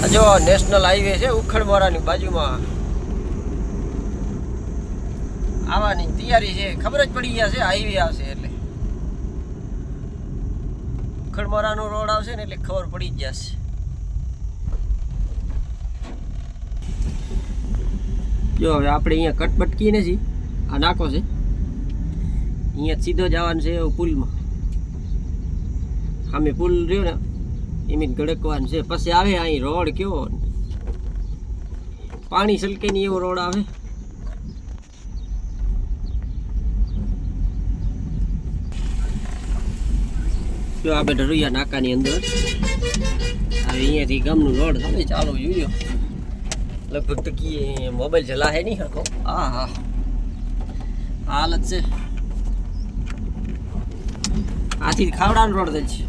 આ જો national highway છે ઉખડમોરાની બાજુમાં આવવાની તૈયારી છે. ખબર જ પડી ગયા છે હાઈવે આવશે એટલે ઉખડમોરાનો રોડ આવશે ને એટલે ખબર પડી જ જશે. જો હવે આપણે અહીંયા કટબટકી નથી, આ નાકો છે, અહીંયા સીધો જવાનું છે પુલમાં. સામે પુલ રહ્યો ને એમ ગડકવાનું છે, પછી આવે અહીં રોડ કેવો પાણી સલકે નહીં એવો રોડ આવે. જો આપણે ઢરુયા નાકાની અંદર હવે અહીંયાથી ગામનું રોડ તમે ચાલો જોજો. લગભગ તો કી મોબાઈલ ચલાવે નહીં હરખો. હા હા હાલત છે. આથી ખાવડાનો રોડ જ છે.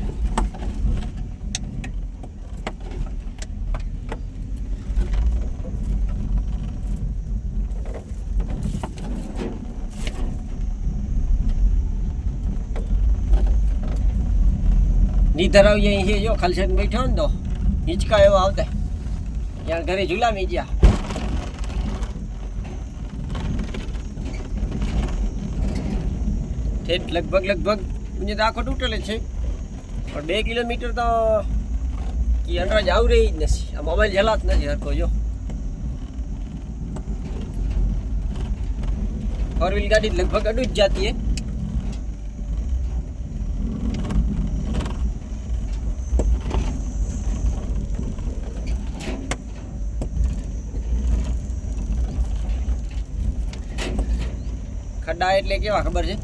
ધરાવી અહીં છે જો ખાલસેન બેઠો ને તો હિંચકા એવો આવતા ત્યાં ઘરે ઝુલામી ગયા. ઠેઠ લગભગ મુજે તો આખો તૂટેલ છે, પણ 2 કિલોમીટર તો કી અંડર જાવ રહી જ નથી. આ મોબાઈલ જલાત નથી હરખો. જો 4 વ્હીલ ગાડી લગભગ અડું જ જાતી હે. ખડા એટલે કેવા ખબર છે?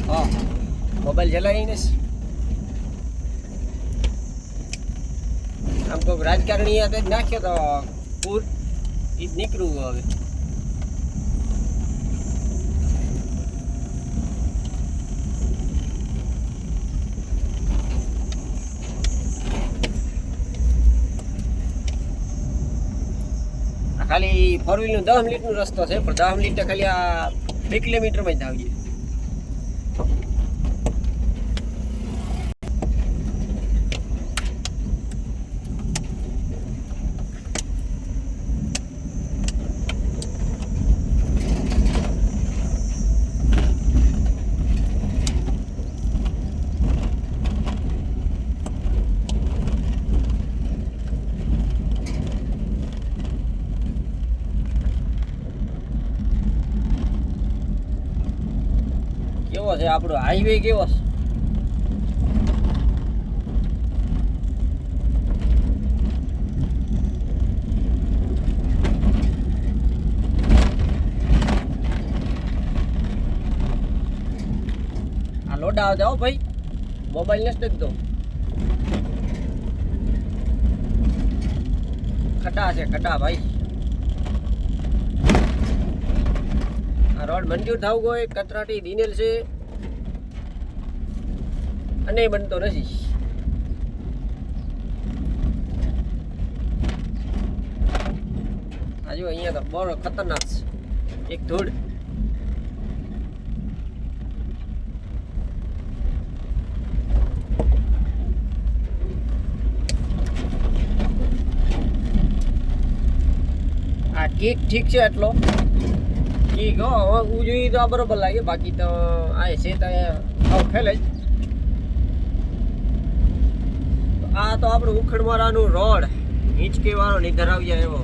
હા મોબાઈલ ચલાવી ને આમ કોઈક રાજકારણી જ નાખ્યો તો પૂર એ જ નીકળવું હવે. ખાલી 4 વ્હીલનો 10 મિનિટનો રસ્તો છે, પણ 10 મિનિટ ખાલી આ 2 કિલોમીટરમાં જ આવીએ. કેવો છે આપણો હાઈવે? કેવો છે? આ લોડા આવતા હો ભાઈ, મોબાઈલ ને જ દો. ખડા છે ખડા ભાઈ. આ રોડ મંજૂર થવું હોય કતરાટી દિનેલ છે અને બનતો નથી. આજુ અહીંયા તો બહુ ખતરનાક છે. એક ધૂળ આ ઠીક છે એટલો ઠીક. હો હું જોઈએ તો આ બરોબર લાગે, બાકી તો આ છે તો ફેલે જ. આ તો આપણું ઉખડમોરાનું રોડ હિંચકી વાળો નહીં ધરાવી જાય એવો.